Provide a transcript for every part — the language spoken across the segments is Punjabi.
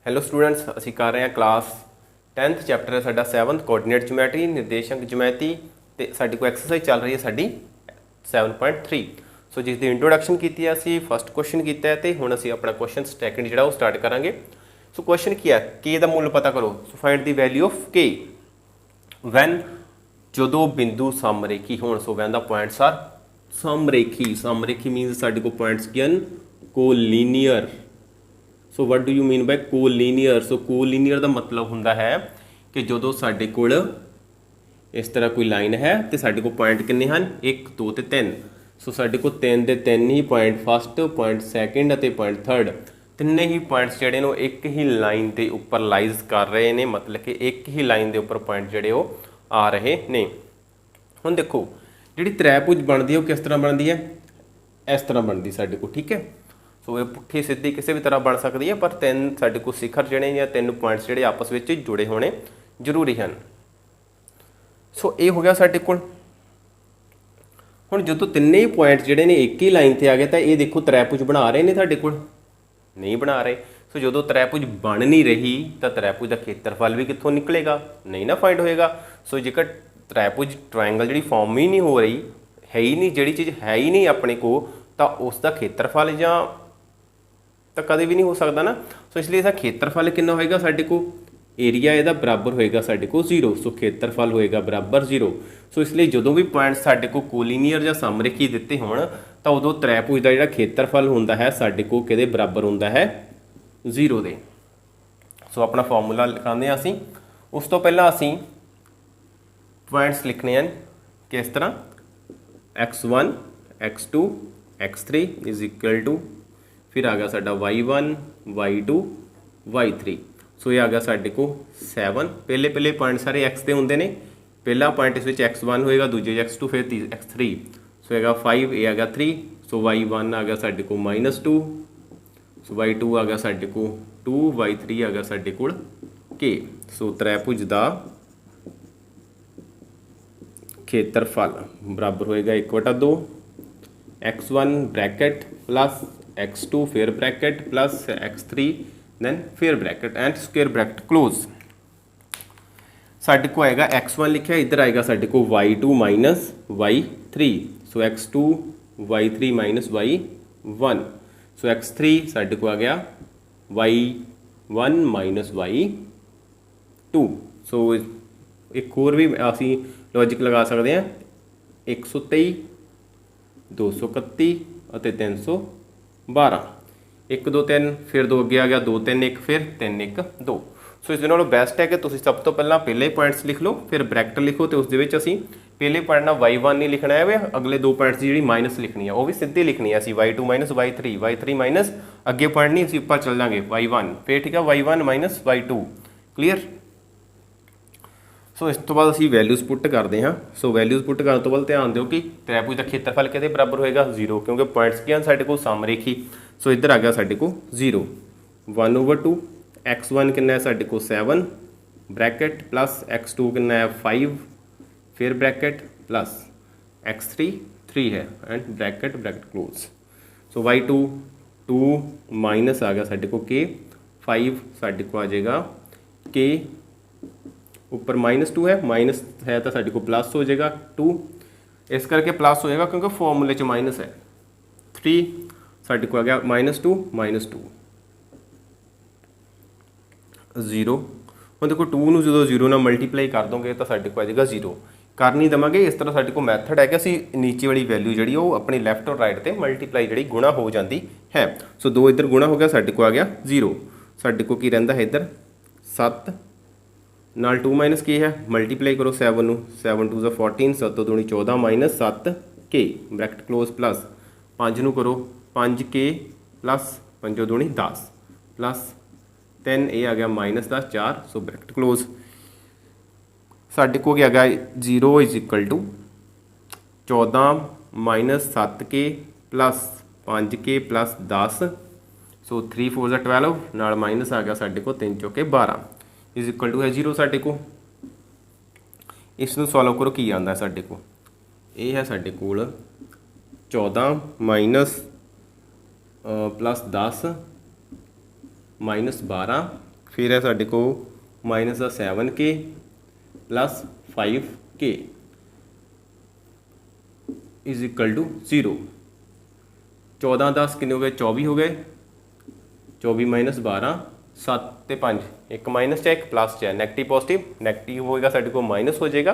ਹੈਲੋ ਸਟੂਡੈਂਟਸ, ਅਸੀਂ ਕਰ ਰਹੇ ਹਾਂ ਕਲਾਸ 10th ਚੈਪਟਰ ਹੈ ਸਾਡਾ 7th ਕੋਆਰਡੀਨੇਟ ਜਿਓਮੈਟਰੀ ਨਿਰਦੇਸ਼ਕ ਜਿਓਮੈਟਰੀ ਤੇ ਸਾਡੀ ਕੋਈ ਐਕਸਰਸਾਈਜ਼ ਚੱਲ ਰਹੀ ਹੈ ਸਾਡੀ 7.3। ਸੋ ਜਿਸ ਦੀ ਇੰਟਰੋਡਕਸ਼ਨ ਕੀਤੀ ਹੈ ਅਸੀਂ ਫਸਟ ਕੁਐਸਚਨ ਕੀਤਾ ਹੈ ਤੇ ਹੁਣ ਅਸੀਂ ਆਪਣਾ ਕੁਐਸਚਨ ਸੈਕੰਡ ਜਿਹੜਾ ਉਹ ਸਟਾਰਟ ਕਰਾਂਗੇ। ਸੋ ਕੁਐਸਚਨ ਕੀ ਹੈ, k ਦਾ ਮੁੱਲ ਪਤਾ ਕਰੋ। So find the value of k when ਜਦੋਂ ਬਿੰਦੂ ਸਮਰੇਖੀ ਹੋਣ। So when the points are ਸਮਰੇਖੀ। ਸਮਰੇਖੀ ਮੀਨਸ ਸਾਡੇ ਕੋਲ ਪੁਆਇੰਟਸ ਕੀ ਹਨ, ਕੋਲੀਨੀਅਰ। ਸੋ ਵਟ ਡੂ ਯੂ ਮੀਨ ਬਾਈ ਕੋਲੀਨੀਅਰ। ਸੋ ਕੋਲੀਨੀਅਰ ਦਾ ਮਤਲਬ ਹੁੰਦਾ ਹੈ ਕਿ ਜਦੋਂ ਸਾਡੇ ਕੋਲ ਇਸ ਤਰ੍ਹਾਂ ਕੋਈ ਲਾਈਨ ਹੈ ਤੇ ਸਾਡੇ ਕੋਲ ਪੁਆਇੰਟ ਕਿੰਨੇ ਹਨ, 1 2 ਤੇ 3। ਸੋ ਸਾਡੇ ਕੋਲ 3 ਦੇ 3 ਹੀ ਪੁਆਇੰਟ ਫਸਟ, ਪੁਆਇੰਟ ਸੈਕਿੰਡ ਅਤੇ ਪੁਆਇੰਟ ਥਰਡ, ਤਿੰਨੇ ਹੀ ਪੁਆਇੰਟਸ ਜਿਹੜੇ ਨੇ ਉਹ ਇੱਕ ਹੀ ਲਾਈਨ ਦੇ ਉੱਪਰ ਲਾਈਜ਼ ਕਰ ਰਹੇ ਨੇ, ਮਤਲਬ ਕਿ ਇੱਕ ਹੀ ਲਾਈਨ ਦੇ ਉੱਪਰ ਪੁਆਇੰਟ ਜਿਹੜੇ ਉਹ ਆ ਰਹੇ ਨੇ। ਹੁਣ ਦੇਖੋ ਜਿਹੜੀ ਤ੍ਰੈਭੁਜ ਬਣਦੀ ਹੈ ਉਹ ਕਿਸ ਤਰ੍ਹਾਂ ਬਣਦੀ ਹੈ, ਇਸ ਤਰ੍ਹਾਂ ਬਣਦੀ ਸਾਡੇ ਕੋਲ, ਠੀਕ ਹੈ। ਸੋ ਇਹ ਪੁੱਠੀ ਸਿੱਧੀ ਕਿਸੇ ਵੀ ਤਰ੍ਹਾਂ ਬਣ ਸਕਦੀ ਹੈ, ਪਰ ਤਿੰਨ ਸਾਡੇ ਕੋਲ ਸਿਖਰ ਜਿਹੜੇ ਜਾਂ ਤਿੰਨ ਪੁਆਇੰਟਸ ਜਿਹੜੇ ਆਪਸ ਵਿੱਚ ਜੁੜੇ ਹੋਣੇ ਜ਼ਰੂਰੀ ਹਨ। ਸੋ ਇਹ ਹੋ ਗਿਆ ਸਾਡੇ ਕੋਲ। ਹੁਣ ਜਦੋਂ ਤਿੰਨੇ ਹੀ ਪੁਆਇੰਟ ਜਿਹੜੇ ਨੇ ਇੱਕ ਹੀ ਲਾਈਨ ਤੇ ਆ ਗਏ ਤਾਂ ਇਹ ਦੇਖੋ ਤ੍ਰੈਭੁਜ ਬਣਾ ਰਹੇ ਨੇ, ਸਾਡੇ ਕੋਲ ਨਹੀਂ ਬਣਾ ਰਹੇ। ਸੋ ਜਦੋਂ ਤ੍ਰੈਭੁਜ ਬਣ ਨਹੀਂ ਰਹੀ ਤਾਂ ਤ੍ਰੈਭੁਜ ਦਾ ਖੇਤਰਫਲ ਵੀ ਕਿੱਥੋਂ ਨਿਕਲੇਗਾ, ਨਹੀਂ ਨਾ ਫਾਈਂਡ ਹੋਏਗਾ। ਸੋ ਜੇਕਰ ਤ੍ਰੈਭੁਜ ਟ੍ਰਾਇੰਗਲ ਜਿਹੜੀ ਫਾਰਮ ਹੀ ਨਹੀਂ ਹੋ ਰਹੀ, ਹੈ ਹੀ ਨਹੀਂ, ਜਿਹੜੀ ਚੀਜ਼ ਹੈ ਹੀ ਨਹੀਂ ਆਪਣੇ ਕੋਲ, ਤਾਂ ਉਸ ਦਾ ਖੇਤਰਫਲ ਜਾਂ ਤਾਂ ਕਦੇ ਵੀ ਨਹੀਂ ਹੋ ਸਕਦਾ ਨਾ। ਸੋ ਇਸ ਲਈ ਇਹਦਾ ਖੇਤਰਫਲ ਕਿੰਨਾ ਹੋਏਗਾ, ਸਾਡੇ ਕੋਲ ਏਰੀਆ ਇਹਦਾ ਬਰਾਬਰ ਹੋਏਗਾ ਸਾਡੇ ਕੋਲ 0। ਸੋ ਖੇਤਰਫਲ ਹੋਏਗਾ ਬਰਾਬਰ 0। ਸੋ ਇਸ ਲਈ ਜਦੋਂ ਵੀ ਪੁਆਇੰਟ ਸਾਡੇ ਕੋਲ ਕੋਲੀਨੀਅਰ ਜਾਂ ਸਮਰੇਖੀ ਦਿੱਤੇ ਹੋਣ ਤਾਂ ਉਦੋਂ ਤ੍ਰੈਭੁਜ ਦਾ ਜਿਹੜਾ ਖੇਤਰਫਲ ਹੁੰਦਾ ਹੈ ਸਾਡੇ ਕੋਲ ਕਿਹਦੇ ਬਰਾਬਰ ਹੁੰਦਾ ਹੈ, 0 ਦੇ। ਸੋ ਆਪਣਾ ਫਾਰਮੂਲਾ ਲਿਖਾਉਂਦੇ ਹਾਂ ਅਸੀਂ। ਉਸ ਤੋਂ ਪਹਿਲਾਂ ਅਸੀਂ ਪੁਆਇੰਟਸ ਲਿਖਣੇ ਹਨ ਕਿਸ ਤਰ੍ਹਾਂ, x1 x2 x3 is equal to, ਫਿਰ ਆ ਗਿਆ ਸਾਡਾ y1 y2 y3। ਸੋ ਇਹ ਆ ਗਿਆ ਸਾਡੇ ਕੋਲ 7। ਪਹਿਲੇ ਪੁਆਇੰਟ ਸਾਰੇ x ਦੇ ਹੁੰਦੇ ਨੇ। ਪਹਿਲਾ ਪੁਆਇੰਟ ਇਸ ਵਿੱਚ x1 ਹੋਏਗਾ, ਦੂਜੇ x2, ਫਿਰ x3। ਸੋ ਹੈਗਾ 5, ਇਹ ਆ ਗਿਆ 3। ਸੋ y1 ਆ ਗਿਆ ਸਾਡੇ ਕੋਲ -2, ਸੋ y2 ਆ ਗਿਆ ਸਾਡੇ ਕੋਲ 2, y3 ਆ ਗਿਆ ਸਾਡੇ ਕੋਲ k। ਸੋ ਤ੍ਰੈਭੁਜ ਦਾ ਖੇਤਰਫਲ ਬਰਾਬਰ ਹੋਏਗਾ 1/2 x1 ਬ੍ਰੈਕਟ ਪਲੱਸ x2 ਫਿਰ ਬ੍ਰੈਕਟ ਪਲੱਸ x3 then ਫਿਰ bracket and square bracket close. ਸਾਡੇ ਕੋਲ ਆਏਗਾ x1 ਲਿਖਿਆ, ਇੱਧਰ ਆਏਗਾ ਸਾਡੇ ਕੋਲ y2 ਮਾਈਨਸ y3। ਸੋ x2 y3 ਮਾਈਨਸ y1। ਸੋ x3 ਸਾਡੇ ਕੋਲ ਆ ਗਿਆ y1 ਮਾਈਨਸ y2। ਸੋ ਇੱਕ ਹੋਰ ਵੀ ਅਸੀਂ ਲੌਜਿਕ ਲਗਾ ਸਕਦੇ ਹਾਂ, 123 231 ਅਤੇ 312। 1 2 3 ਫਿਰ 2 ਅੱਗੇ ਆ ਗਿਆ, 2 3 1 ਫਿਰ 3 1 2। ਸੋ ਇਸ ਦੇ ਨਾਲੋਂ ਬੈਸਟ ਹੈ ਕਿ ਤੁਸੀਂ ਸਭ ਤੋਂ ਪਹਿਲਾਂ ਪਹਿਲੇ ਪੁਆਇੰਟਸ ਲਿਖ ਲਓ, ਫਿਰ ਬ੍ਰੈਕਟ ਲਿਖੋ ਤੇ ਉਸ ਦੇ ਵਿੱਚ ਅਸੀਂ ਪਹਿਲੇ ਪੁਆਇੰਟ ਨਾਲ y1 ਨਹੀਂ ਲਿਖਣਾ ਹੈ, ਅਗਲੇ ਦੋ ਪੁਆਇੰਟਸ ਦੀ ਜਿਹੜੀ ਮਾਈਨਸ ਲਿਖਣੀ ਹੈ ਉਹ ਵੀ ਸਿੱਧੀ ਲਿਖਣੀ ਹੈ ਅਸੀਂ, y2 minus y3, y3 minus ਅੱਗੇ ਪੁਆਇੰਟ ਨਹੀਂ, ਅਸੀਂ ਉੱਪਰ ਚੱਲ ਜਾਵਾਂਗੇ y1, ਫਿਰ ਠੀਕ ਹੈ y1 ਮਾਈਨਸ y2। ਕਲੀਅਰ। ਸੋ ਇਸ ਤੋਂ ਬਾਅਦ ਅਸੀਂ ਵੈਲਿਊਜ਼ ਪੁੱਟ ਕਰਦੇ ਹਾਂ। ਸੋ ਵੈਲਿਊਜ਼ ਪੁੱਟ ਕਰਨ ਤੋਂ ਬਾਅਦ ਧਿਆਨ ਦਿਓ ਕਿ ਤ੍ਰੈਭੁਜ ਦਾ ਖੇਤਰਫਲ ਕਿਹਦੇ ਬਰਾਬਰ ਹੋਏਗਾ, 0, ਕਿਉਂਕਿ ਪੁਆਇੰਟਸ ਕੀ ਹਨ ਸਾਡੇ ਕੋਲ ਸਮਰੇਖੀ। ਸੋ ਇੱਧਰ ਆ ਗਿਆ ਸਾਡੇ ਕੋਲ 0। 1/2 x1 ਕਿੰਨਾ ਹੈ ਸਾਡੇ ਕੋਲ 7 ਬ੍ਰੈਕਟ ਪਲੱਸ x2 ਕਿੰਨਾ ਹੈ 5 ਫਿਰ ਬ੍ਰੈਕਟ ਪਲੱਸ x3 3 ਹੈ and bracket close. So y2 2 minus ਆ ਗਿਆ ਸਾਡੇ ਕੋਲ k 5, ਸਾਡੇ ਕੋਲ ਆ ਜਾਏਗਾ k ਉੱਪਰ -2 ਹੈ, ਮਾਈਨਸ ਹੈ ਤਾਂ ਸਾਡੇ ਕੋਲ ਪਲੱਸ ਹੋ ਜਾਏਗਾ 2, ਇਸ ਕਰਕੇ ਪਲੱਸ ਹੋਏਗਾ ਕਿਉਂਕਿ ਫਾਰਮੂਲੇ 'ਚ ਮਾਈਨਸ ਹੈ। 3 ਸਾਡੇ ਕੋਲ ਆ ਗਿਆ -2 0। ਹੁਣ ਦੇਖੋ 2 ਨੂੰ ਜਦੋਂ 0 ਨਾਲ ਮਲਟੀਪਲਾਈ ਕਰ ਦੋਗੇ ਤਾਂ ਸਾਡੇ ਕੋਲ ਆ ਜਾਏਗਾ 0। ਕਰ ਨਹੀਂ ਦੇਵਾਂਗੇ, ਇਸ ਤਰ੍ਹਾਂ ਸਾਡੇ ਕੋਲ ਮੈਥਡ ਹੈ ਕਿ ਅਸੀਂ ਨੀਚੇ ਵਾਲੀ ਵੈਲਿਊ ਜਿਹੜੀ ਉਹ ਆਪਣੀ ਲੈਫਟ ਔਰ ਰਾਈਟ 'ਤੇ ਮਲਟੀਪਲਾਈ ਜਿਹੜੀ ਗੁਣਾ ਹੋ ਜਾਂਦੀ ਹੈ। ਸੋ 2 ਇੱਧਰ ਗੁਣਾ ਹੋ ਗਿਆ, ਸਾਡੇ ਕੋਲ ਆ ਗਿਆ 0। ਸਾਡੇ ਕੋਲ ਕੀ ਰਹਿੰਦਾ ਹੈ ਇੱਧਰ 7 ਨਾਲ 2 ਮਾਈਨਸ ਕੀ ਹੈ, ਮਲਟੀਪਲਾਈ ਕਰੋ 7 ਨੂੰ, 7 2 14, 7 2 14 minus 7k bracket close plus 5 ਨੂੰ ਕਰੋ 5k ਪਲੱਸ 5 2 10 ਪਲੱਸ 3, ਇਹ ਆ ਗਿਆ -10 4। ਸੋ ਬ੍ਰੈਕਟ ਕਲੋਜ਼ ਸਾਡੇ ਕੋਲ ਕੀ ਆ ਗਿਆ 0 is equal to 14 minus 7k plus 5k plus 10। So 3 4 12 ਨਾਲ ਮਾਈਨਸ ਆ ਗਿਆ ਸਾਡੇ ਕੋਲ 3 ਚੌਕੇ 12 ਇਜ਼ ਇਕੁਅਲ ਟੂ ਹੈ 0 ਸਾਡੇ ਕੋਲ। ਇਸ ਨੂੰ ਸੋਲਵ ਕਰੋ, ਕੀ ਆਉਂਦਾ ਸਾਡੇ ਕੋਲ, ਇਹ ਹੈ ਸਾਡੇ ਕੋਲ 14 ਮਾਈਨਸ ਪਲੱਸ 10 -12 फिर है साढ़े को माइनस का 7K plus 5K is equal to 0। 14 10 कितने हो गए 24 हो गए, 24 माइनस 12 7 ते 5 एक माइनस च एक प्लस च है, नैगेटिव पॉजिटिव नैगेटिव होएगा साढ़े को माइनस हो जाएगा।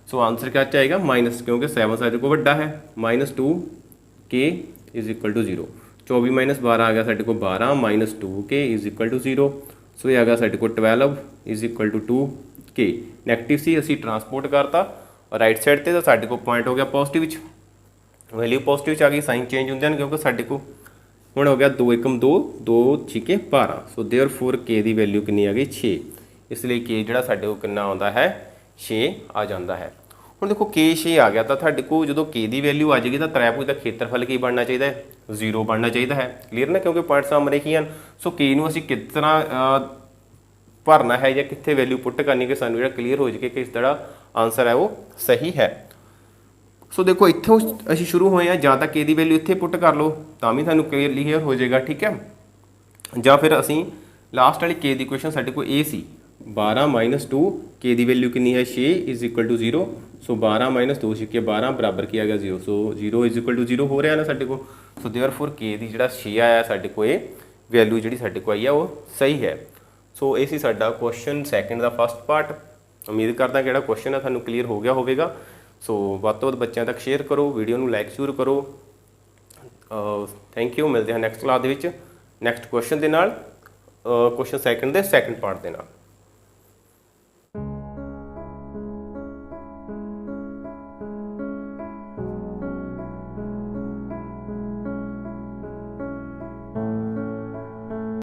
सो आंसर क्या आएगा माइनस, क्योंकि 7 साढ़े को बड़ा है, -2K is equal to 0। 24 minus 12 आ गया साढ़े को 12 -2K इज इक्वल टू 0। सो ये आ गया साढ़े को 12 is equal to 2K। Negative सी असी ट्रांसपोर्ट करता और राइट साइड से तो साढ़े को पॉइंट हो गया पॉजिटिव, वैल्यू पॉजिटिव आ गई, साइन चेंज होंगे हैं क्योंकि साढ़े को हुण हो गया 2 एकम 2 2 6 12। सो देयरफॉर K की वैल्यू कितनी आ गई 6, इसलिए K जिहड़ा साढ़े को कितना आउंदा है 6 आ जाता है। हुण देखो K 6 आ गया तो साढ़े को जो K की वैल्यू आ जाएगी तो त्रिभुज का खेत्रफल की बनना चाहिए, 0 बनना चाहिए है, क्लीयर ना, क्योंकि पॉइंट सामने ही हैं। सो K नूं असीं किस तरह भरना है या कित्थे वैल्यू पुट करनी कि सानूं जिहड़ा क्लीयर हो जाए कि इस जिहड़ा आंसर है वो सही है। सो देखो इत्थों असीं शुरू होए हैं, जां तां K की वैल्यू इत्थे पुट कर लो तां भी सानूं क्लीयर हो जाएगा, ठीक है, जां फिर असीं लास्ट वाली K की इक्वेशन साडे कोल ए सी 12 माइनस 2 K की वैल्यू कितनी है 6 is equal to 0। So 12 minus 2 6 12 बराबर किया गया 0। सो 0 इज इक्वल टू 0 हो रहा है ना साडे को। सो देयरफॉर K की जिहड़ा 6 आया साडे को ये वैल्यू जिहड़ी साडे को आई है वो सही है। सो ये सी साडा क्वेश्चन सैकेंड का फर्स्ट पार्ट। उम्मीद करदा कि जिहड़ा क्वेश्चन है तुहानूं क्लीयर हो गया होवेगा। सो ਵੱਧ ਤੋਂ ਵੱਧ ਬੱਚਿਆਂ तक शेयर करो, वीडियो ਨੂੰ लाइक ਜ਼ਰੂਰ करो। थैंक यू, मिलते हैं नैक्सट क्लास ਦੇ ਵਿੱਚ नैक्सट क्वेश्चन ਦੇ ਨਾਲ, क्वेश्चन सैकेंड ਦੇ सैकेंड पार्ट ਦੇ ਨਾਲ।